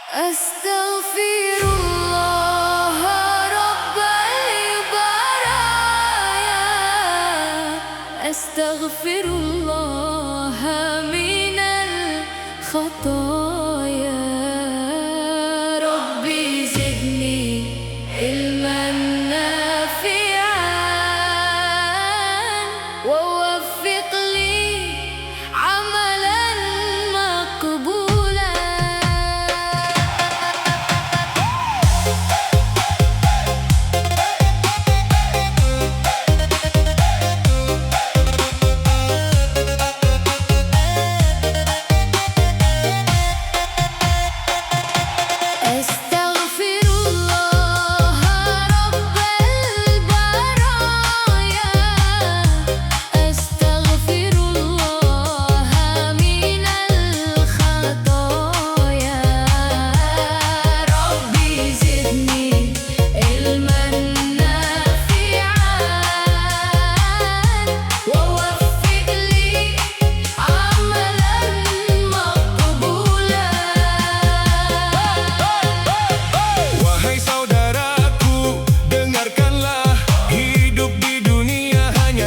Astaghfirullah Rabbal baraya, astaghfirullah minal khataya. Rabbi zidni ilman nafi'an wa waffiq li amalan maqbulan.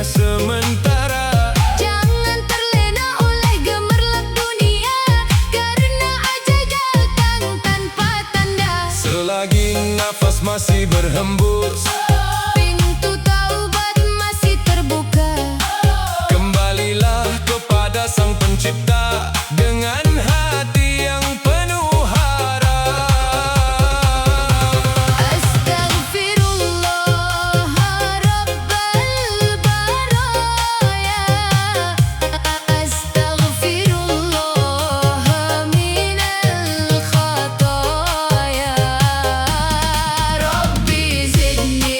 Sementara, jangan terlena oleh gemerlap dunia, karena ajal datang tanpa tanda. selagi nafas masih berhembus, Pintu taubat masih terbuka. kembalilah kepada Sang Pencipta dengan hati yang penuh harap. Astaghfirullah Rabbal baraya, astaghfirullah minal khataya. Rabbi zidni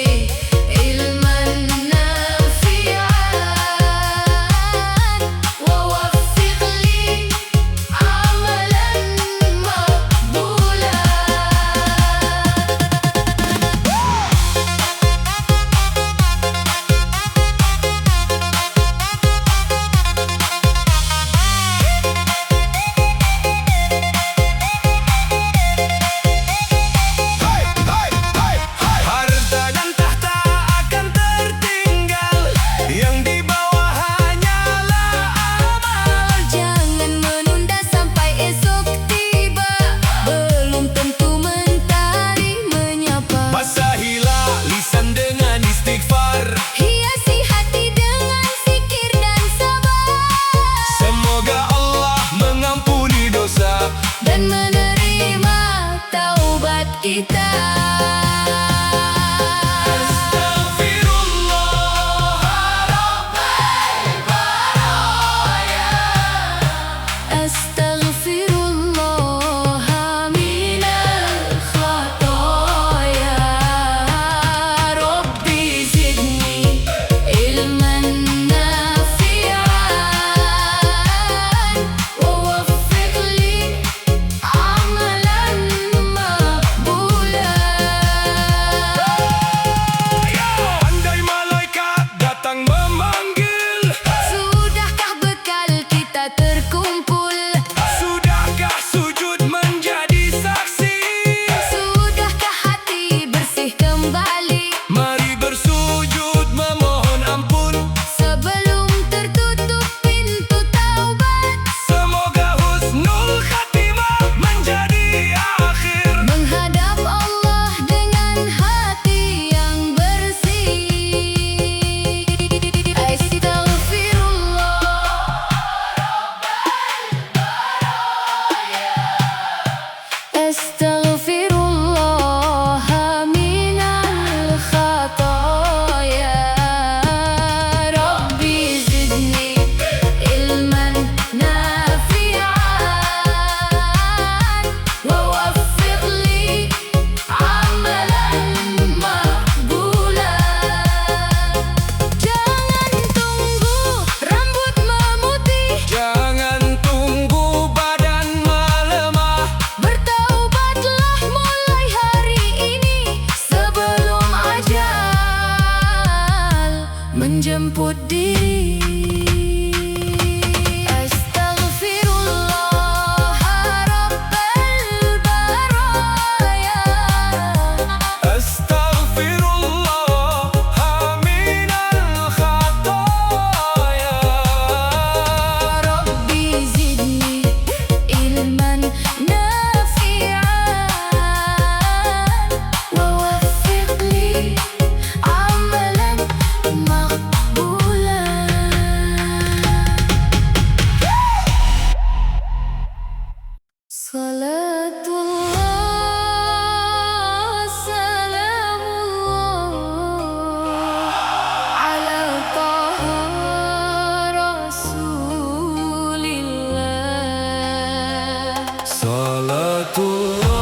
Salatullah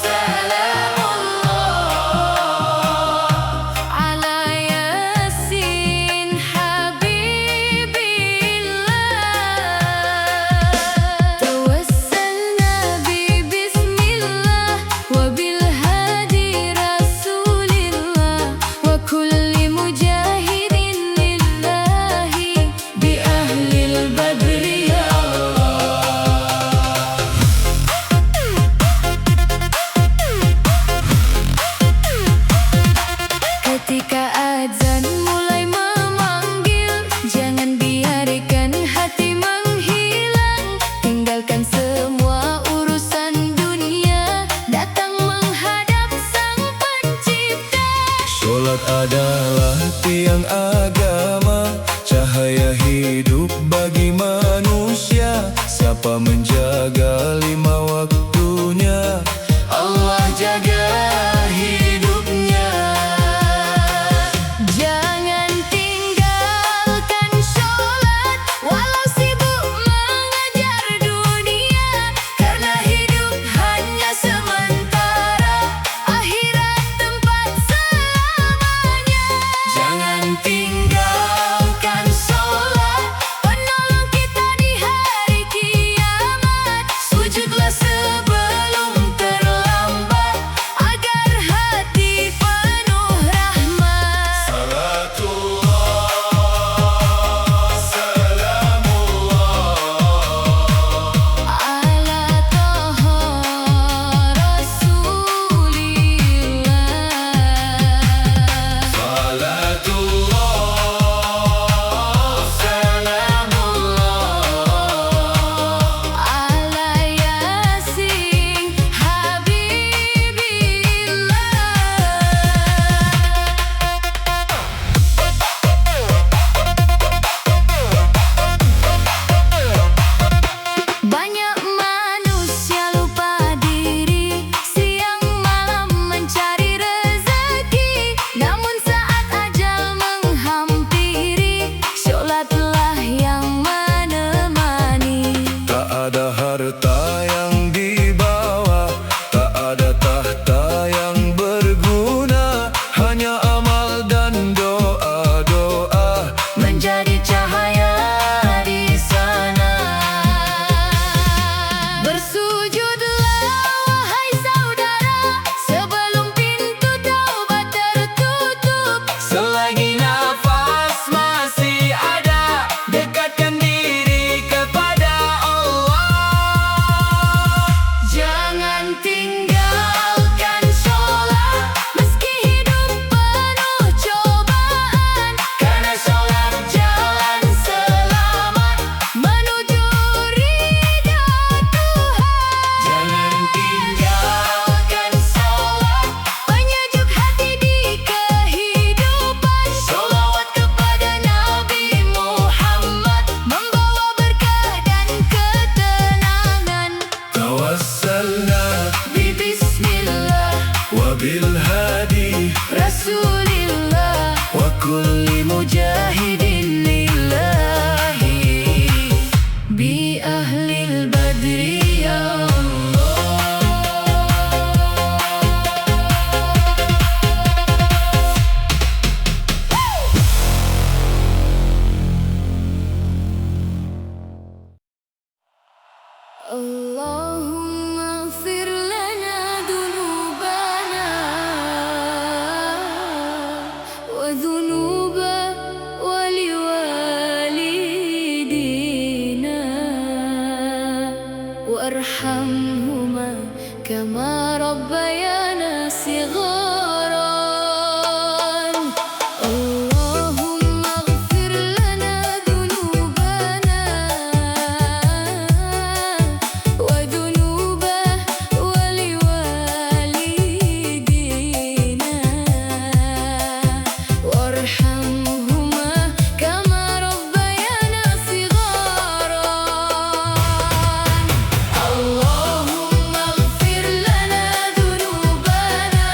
Salamullah ala Yasin Habibillah Tawassalna bi bismillah wa bil hadi rasulillah wa kulli mujahidin lillahi bi ahlil badri ya Ketika azan mulai memanggil, jangan biarkan hati menghilang. Tinggalkan semua urusan dunia, datang menghadap Sang Pencipta. Sholat adalah tiang agama, cahaya hidup bagi manusia. Siapa menjaga 5 waktunya, Allah jaga hidupnya. Jangan tinggalkan sholat, walau sibuk mengejar dunia. Karena hidup hanya sementara, akhirat tempat selamanya. Jangan tinggalkan sholat, Penolong kita di hari kiamat. Sujudlah sebelum terlambat, agar hati penuh rahmat. Salatullah, salamullah Ala Taha Rasulillah Salatullah, salamullah ala Yasin Habibillah Banyak manusia lupa diri, siang malam mencari rezeki. Namun saat ajal menghampiri, sholatlah yang menemani. Tak ada harta yang dibawa, tak ada tahta yang berguna, hanya amal dan doa-doa Menjadi cahaya di sana. Bersujudlah wahai saudara, sebelum pintu taubat tertutup. Selagi nafas masih ada, dekatkan diri kepada Allah. Jangan tinggalkan sholat, meski hidup penuh cobaan. Karena sholat Jalan selamat menuju ridha Tuhan. jangan Tinggalkan sholat, penyejuk hati di kehidupan. Sholawat kepada Nabi Muhammad, membawa berkah dan ketenangan. tawassalna Bi bismillah wa bil hadi Rasulillah wa kulli mujahidin lillahi bi ahlil badri ya Allahumma ighfir lana dhunubana wa dhunuba waliwalidina warhamhuma kama rabbayana sigharan. Allahumma ighfir lana dhunubana wa dhunuba waliwalidina warhamhuma kama rabbayana sigharan. Allahumma ighfir lana dhunubana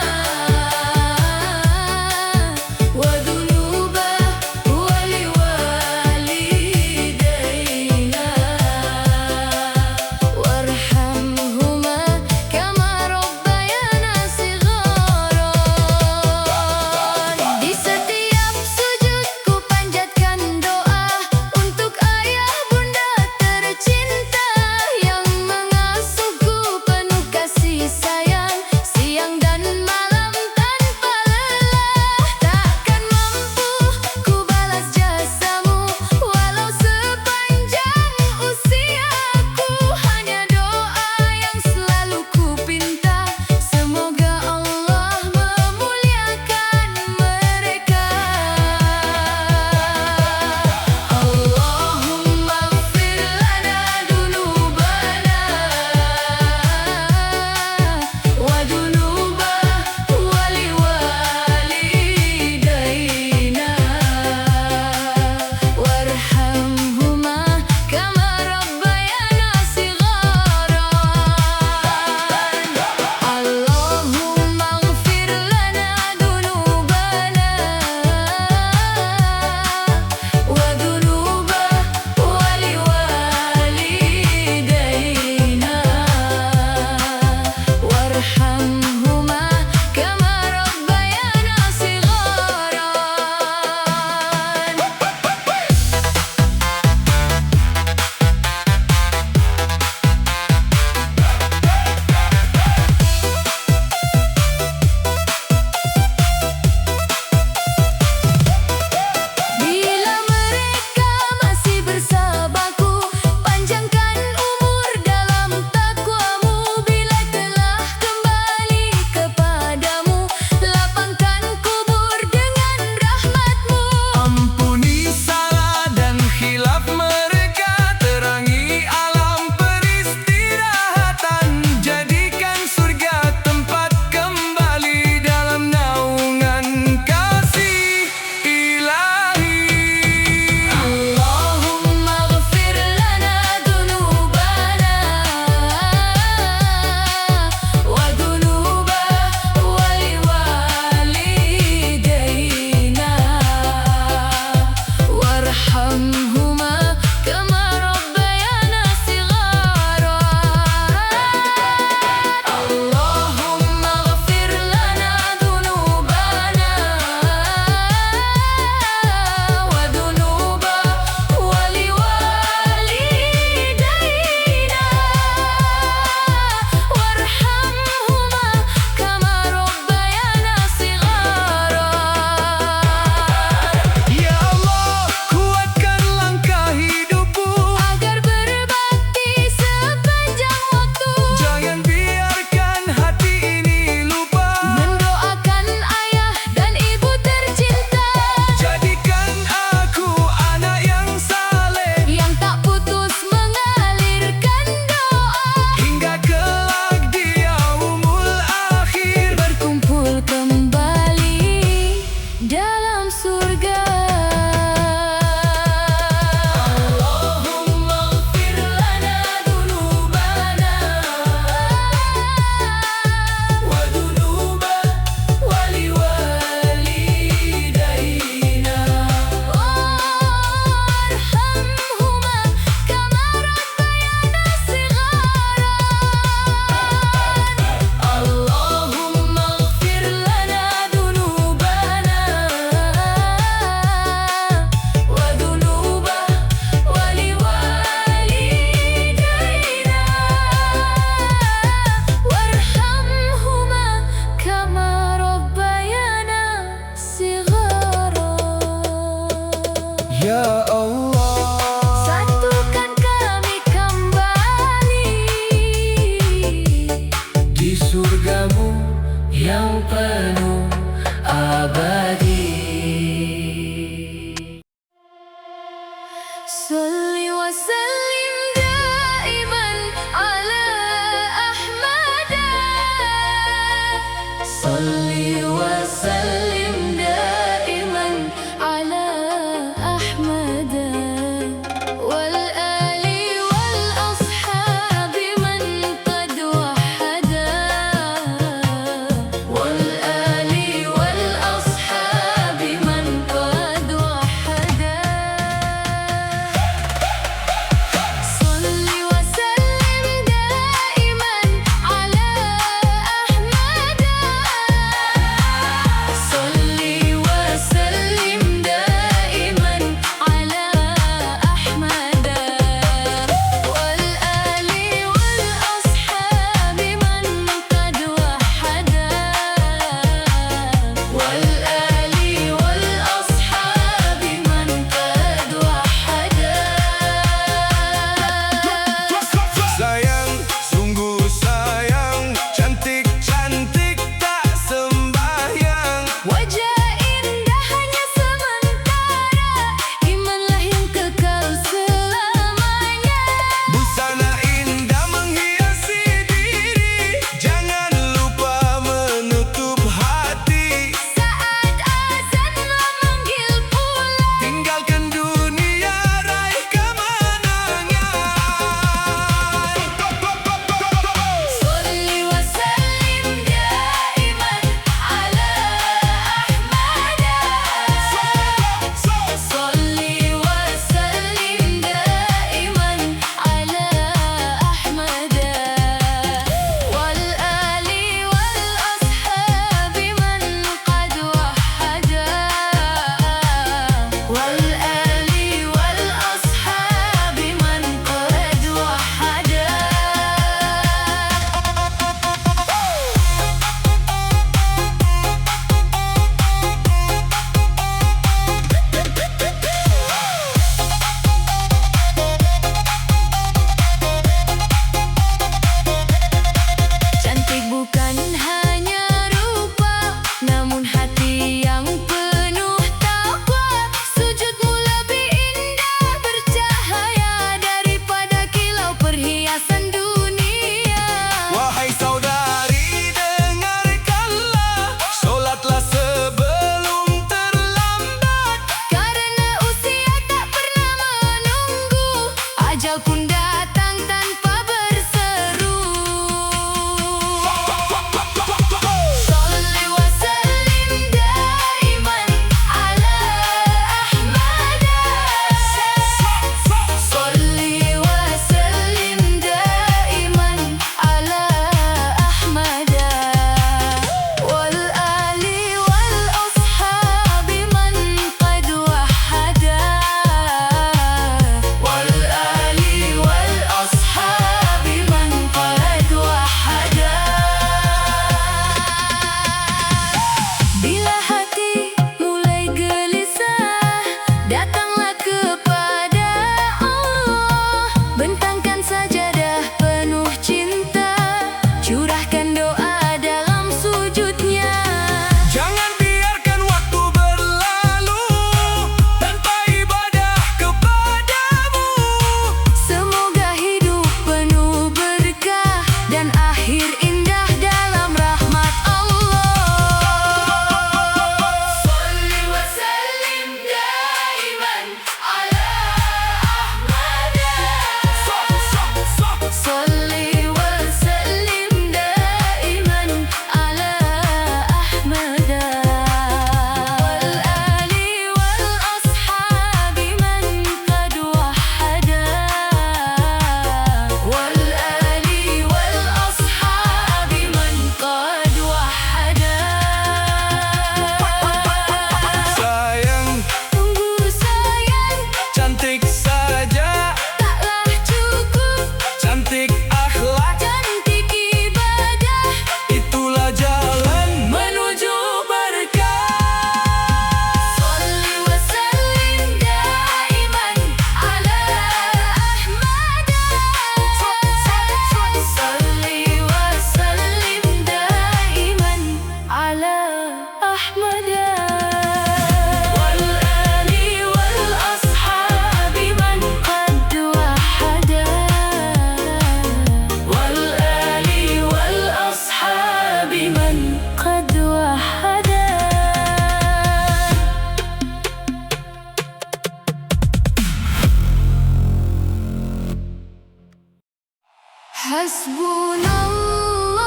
Hasbunallah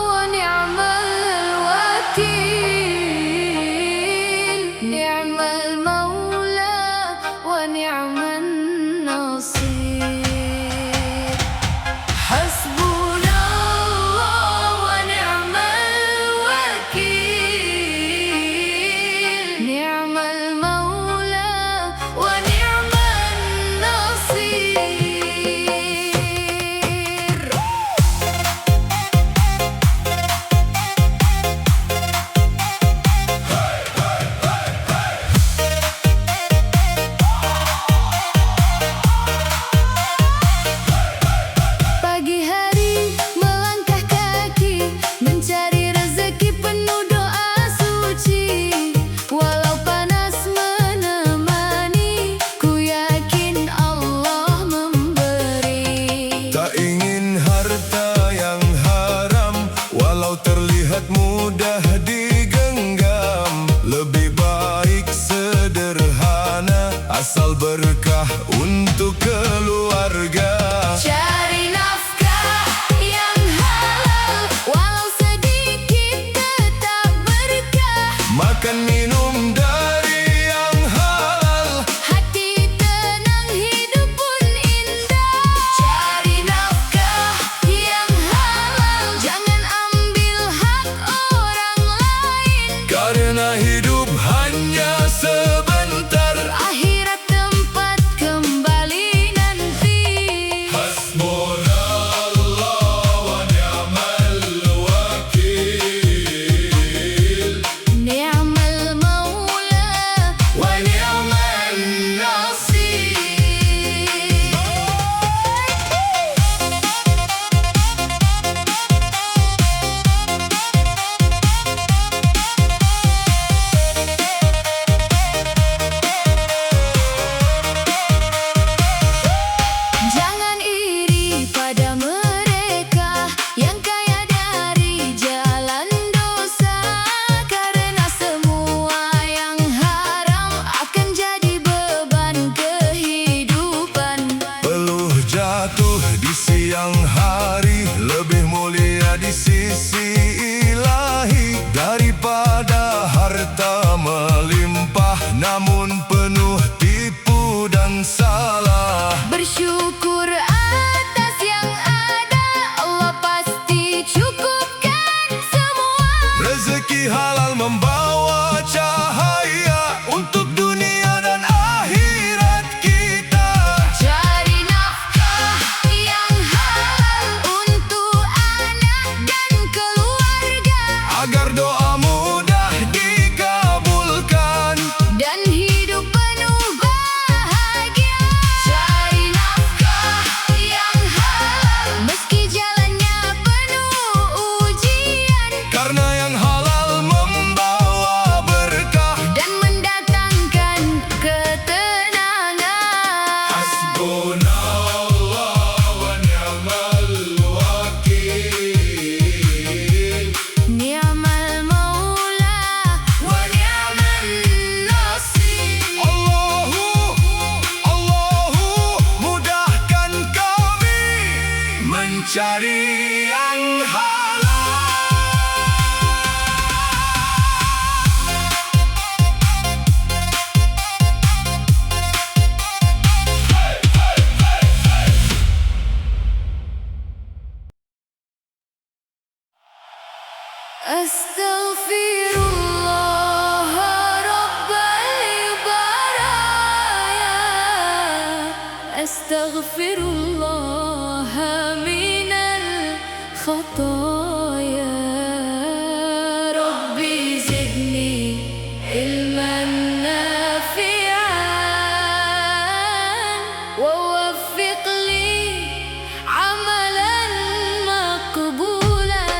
wa ni'mal wakil, ni'mal maula wa ni'man nasir. Hasbunallah wa ni'mal wakil, ni'mal maula wa ni'man nasir. Pagi hari melangkah kaki mencari rezeki penuh doa suci. Walau panas menemani, ku yakin Allah memberi. Tak ingin harta yang haram, walau terlihat mudah digenggam. Lebih baik sederhana, asal berkah untuk keluarga. Cari nafkah yang halal, walau sedikit tetap berkah. Makan minum dari yang halal, Hati tenang, hidup pun indah. Cari nafkah yang halal, jangan ambil hak orang lain. karena hidup hanya sebentar. Akhirat tempat kembali nanti. Hasbunallah wa ni'mal wakil, Ni'mal maula wa ni'man nasir. Jangan iri pada mereka yang kaya dari jalan dosa, karena semua yang haram akan jadi beban kehidupan. Peluh jatuh di siang hari, lebih mulia di sisi ilahi daripada harta melimpah namun penuh tipu dan salah. Bersyukur atas yang ada, Allah pasti cukupkan semua. Rezeki halal membawa cahaya untuk dunia dan akhirat kita. Cari nafkah yang halal untuk anak dan keluarga, Agar doa mudah dikabulkan. dan hidup penuh bahagia. Cari nafkah yang halal, meski jalannya penuh ujian, Karena yang halal membawa berkah. dan mendatangkan ketenangan. Hasbunallah wa ni'mal wakil, Ni'mal maula wa ni'man nasir. Allahu mudahkan kami mencari yang halal. Astaghfirullah Rabbal baraya, astaghfirullah minal khataya. Rabbi zidni ilman nafi'an, wa waffiq li amalan maqbulan.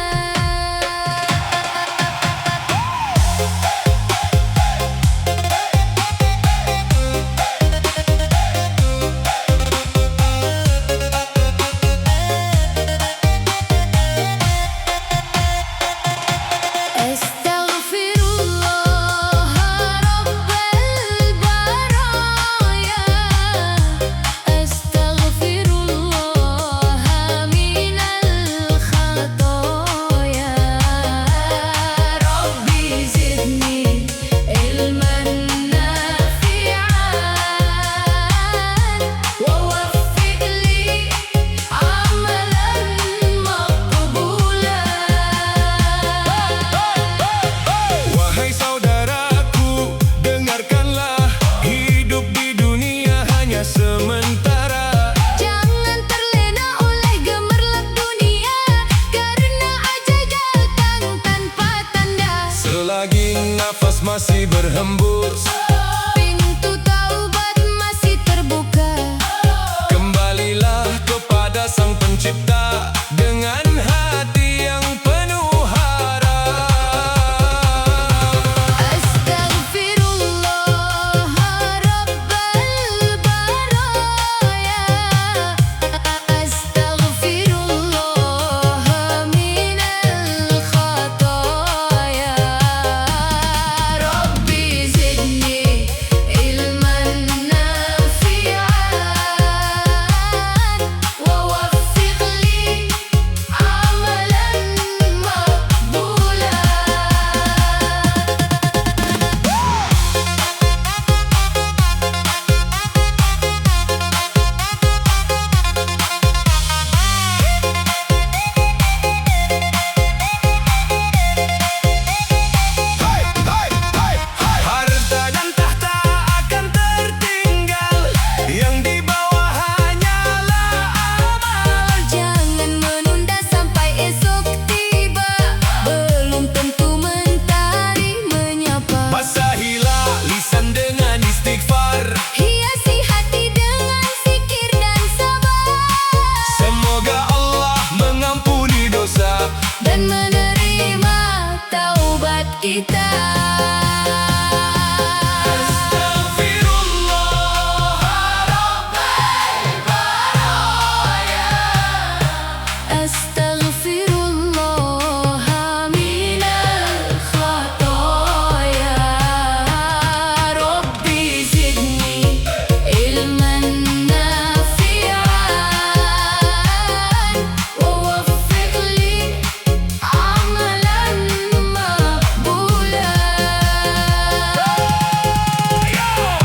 Astaghfirullah minal khataya. Rabbi zidni ilman nafi'an wa waffiq li amalan maqbulan.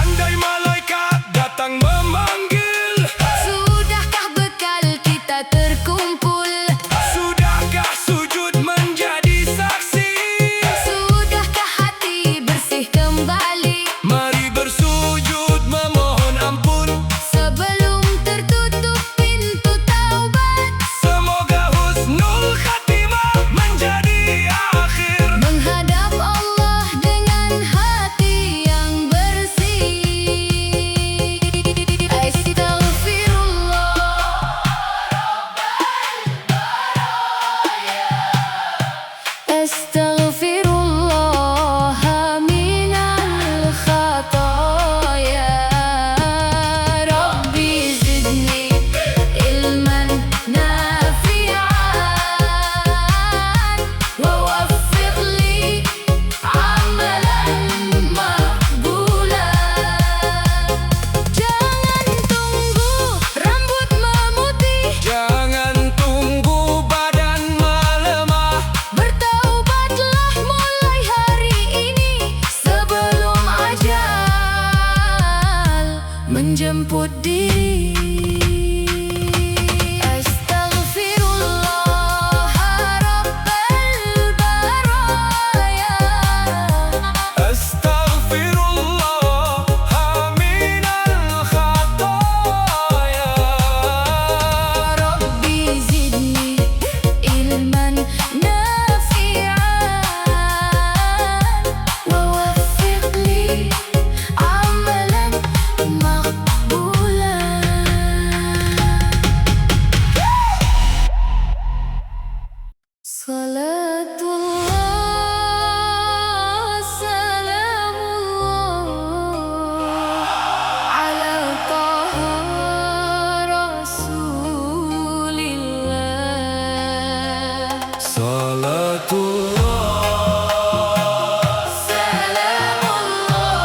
Andai malaikat datang memanggil, Sudahkah bekal kita terkumpul? sudahkah sujud menjadi saksi? Sudahkah hati bersih kembali? Mari bersujud memohon ampun, Sebelum tertutup pintu taubat, semoga husnul khatimah menjadi akhir. menghadap Allah dengan hati yang bersih. Astaghfirullah minal khataya. Rabbi zidni ilman nafi'an wa waffiq li amalan maqbulan. Jangan tunggu rambut memutih, Jangan tunggu badan melemah, bertaubatlah mulai hari ini sebelum ajal menjemput diri. Astaghfirullah rabbal baraya. astaghfirullah minal khataya. Rabbi zidni ilman nafi'an wa waffiq li amalan maqbulan. Salatullah salamullah ala taha rasulillah. Salatullah Salamullah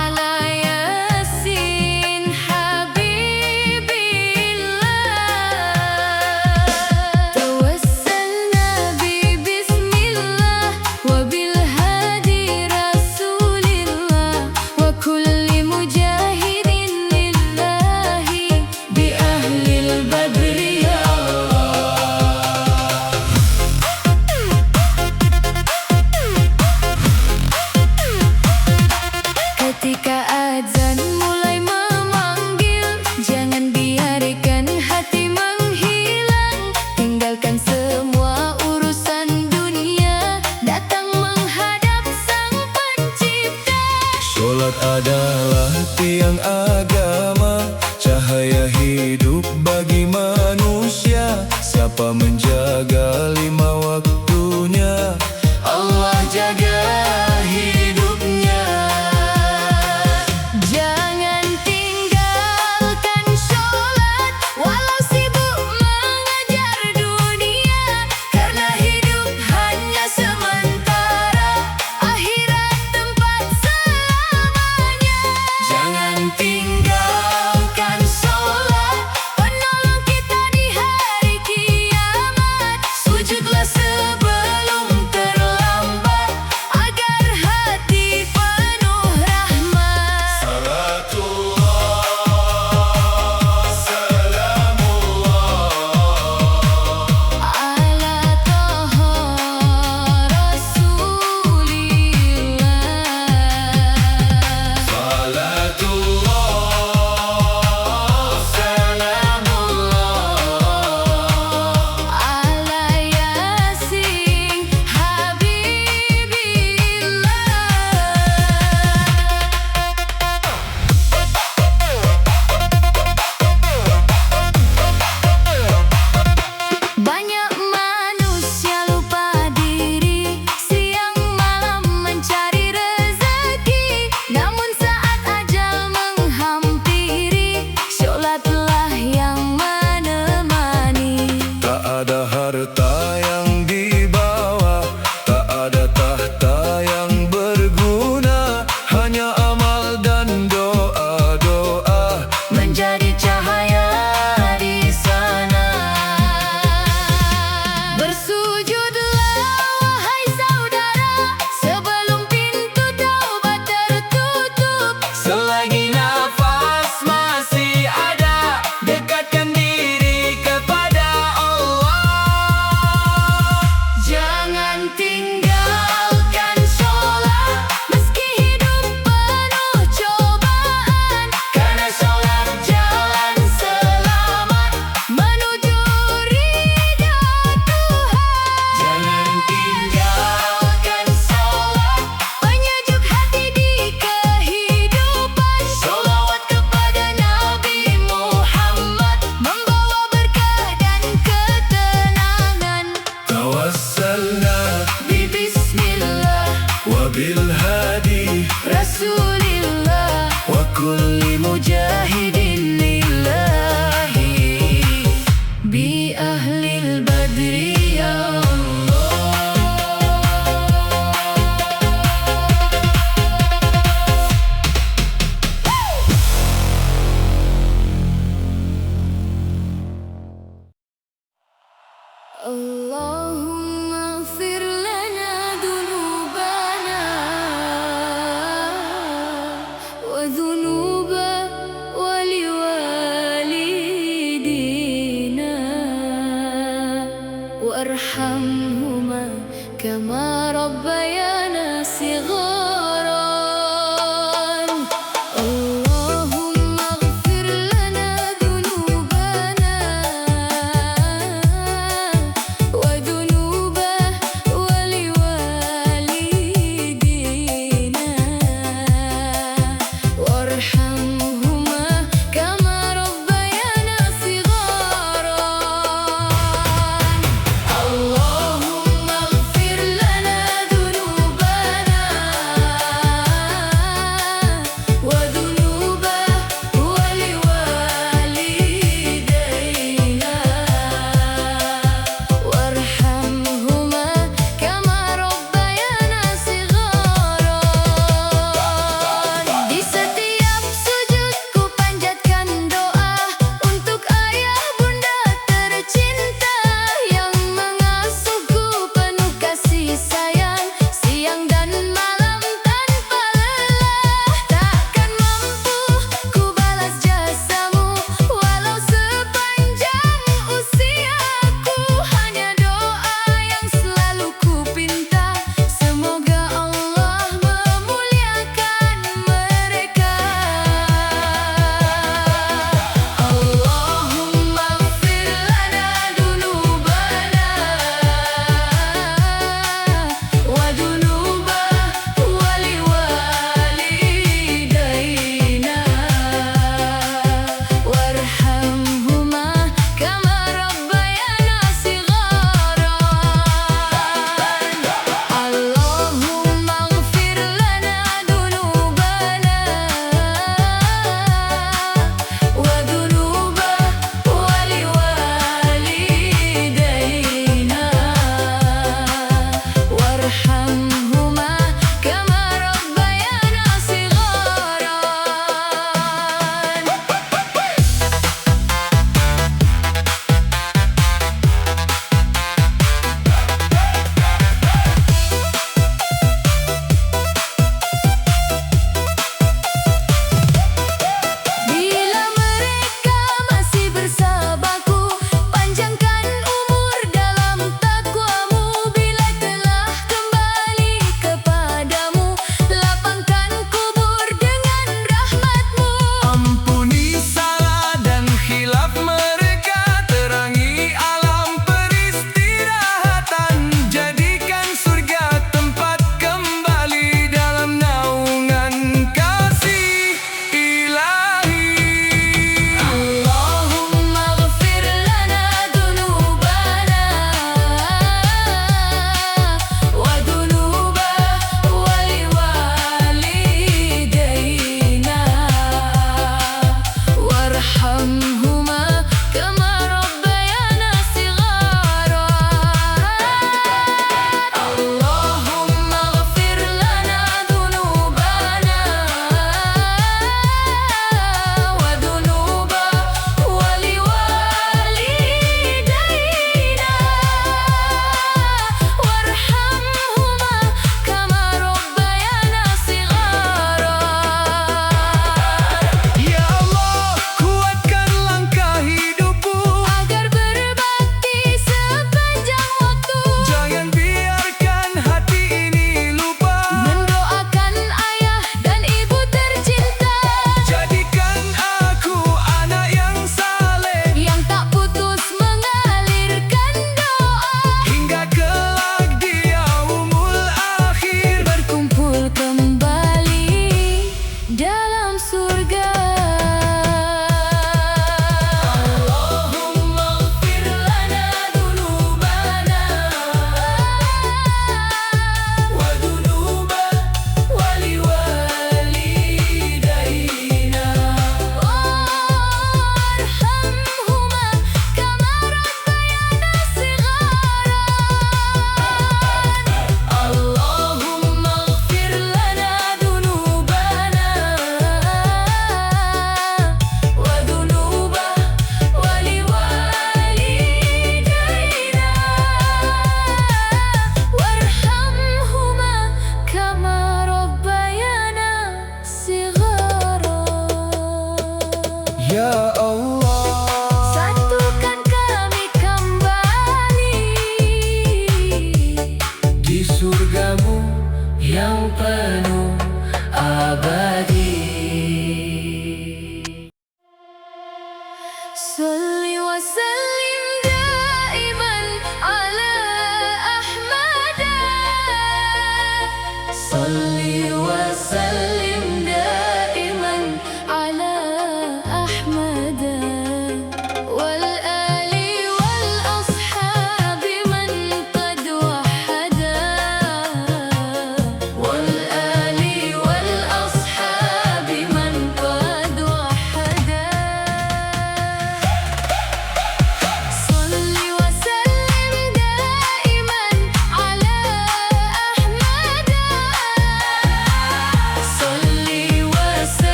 ala Yasin habibillah. Tawassalna bi bismillah wa bil hadi rasulillah wa kulli mujahidin lillahi bi ahlil badri ya Allah. Ketika azan mulai memanggil, jangan biarkan hati menghilang. Tinggalkan semua urusan dunia, datang menghadap Sang Pencipta. Sholat adalah tiang agama, cahaya hidup bagi manusia. Siapa menjaga 5 waktunya, Allah jaga hidupnya. Jangan tinggalkan sholat, walau sibuk mengejar dunia. Karena hidup hanya sementara, akhirat tempat selamanya. Jangan Tinggalkan sholat, penolong kita di hari kiamat. Sujud كل مجاهد لله بأهل البدر يا اللهم اغفر لنا ذنوبنا وذنوب ولوالدينا وارحمهما كما ربيانا صغارا اللهم اغفر لنا ذنوبنا وذنوب ولوالدينا وارحمهما كما ربيانا صغارا اللهم اغفر لنا ذنوبنا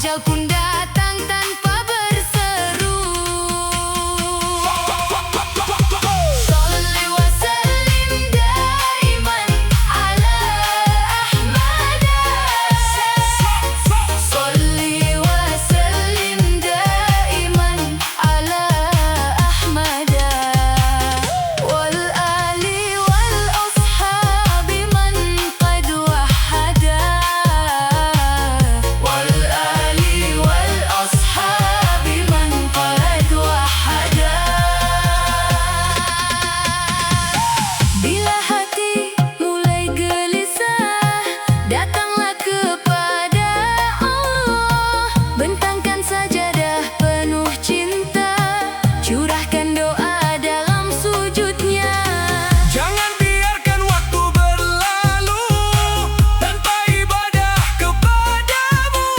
Ajal pun datang tanpa berseru. Sholli wa sallim daiman ala Ahmada. Sholli wa sallim daiman ala Ahmada. Wal ali wal ashabi man qad wahada. Wal ali wal ashabi man qad wahada. Bila hati mulai gelisah, datanglah kepada Allah. Bentangkan sajadah penuh cinta, curahkan doa dalam sujudnya. Jangan biarkan waktu berlalu tanpa ibadah kepadamu.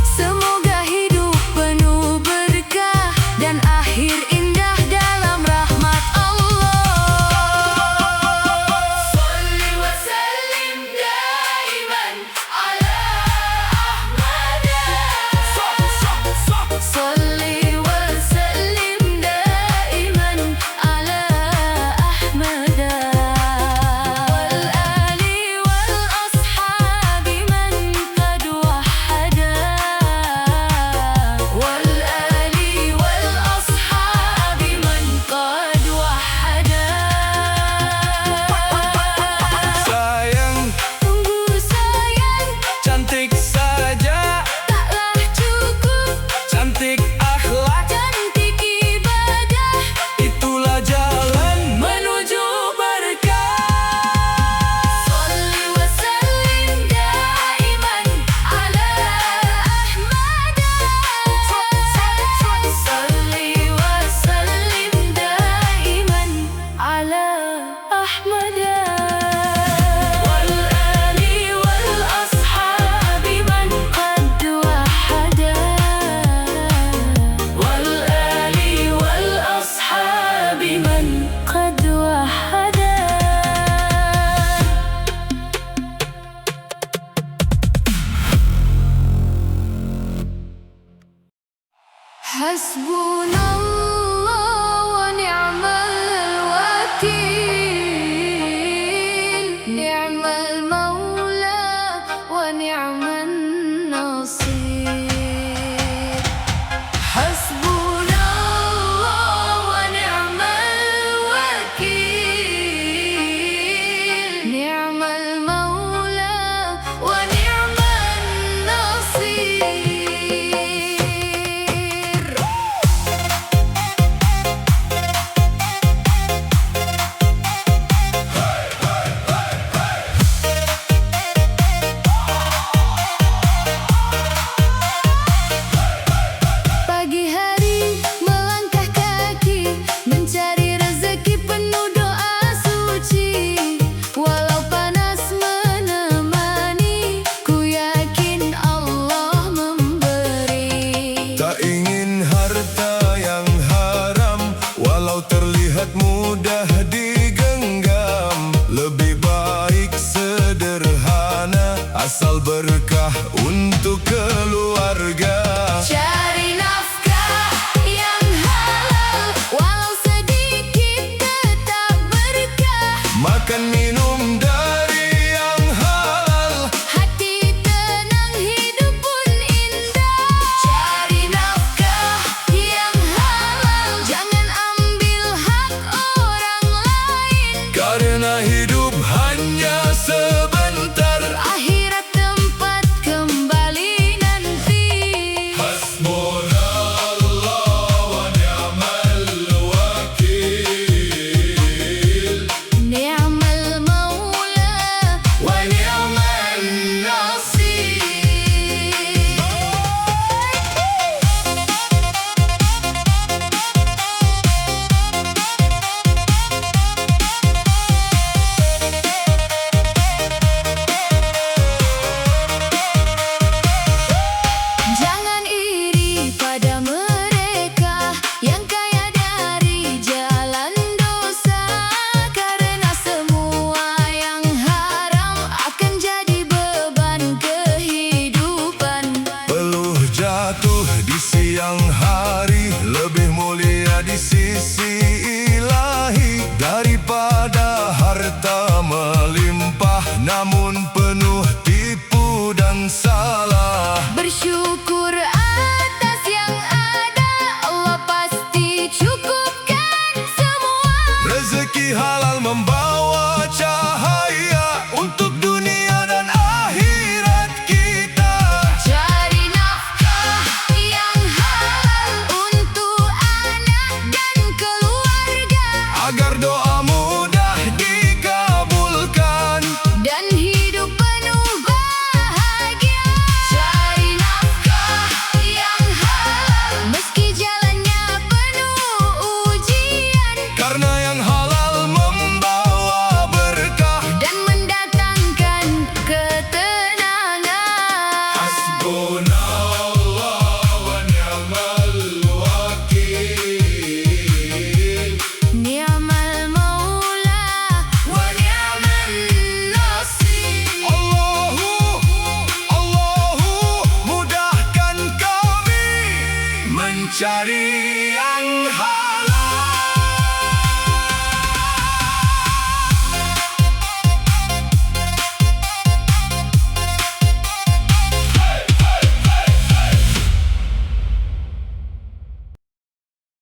Semoga hidup penuh berkah dan akhir indah dalam rahmat Allah. Sholli wa sallim daiman ala Ahmada. Sholli wa sallim daiman ala Ahmada. Wal ali wal ashabi man qad wahada. Wal ali wal ashabi man qad wahada. Sayang, Tunggu sayang, cantik saja, taklah cukup. cantik akhlak, Cantik ibadah, itulah jalan menuju berkah. sholli wa sallim daiman ala Ahmada. Sholli wa sallim daiman ala Ahmada. Wal ali wal ashabi man qad wahada. Wal ali wal ashabi man qad wahada. Hasbunallah wa ni'mal wakil. Ni'mal maula wa ni'man nasir. Hasbunallah wa ni'mal wakil. Ni'mal maula wa ni'man nasir. jatuh di siang hari lebih mulia di sisi ilahi daripada harta melimpah namun penuh tipu dan salah. Bersyukur atas yang ada, Allah pasti cukupkan semua. Rezeki halal membawa cahaya untuk dunia dan akhirat kita. Cari nafkah yang halal untuk anak dan keluarga, Agar doa mudah dikabulkan dan hidup penuh bahagia. Cari nafkah yang halal meski jalannya penuh ujian, karena yang halal membawa berkah. dan mendatangkan ketenangan. Hasbunallah wa ni'mal wakil. Ni'mal maula wa ni'man nasir. Allahu mudahkan kami mencari yang halal.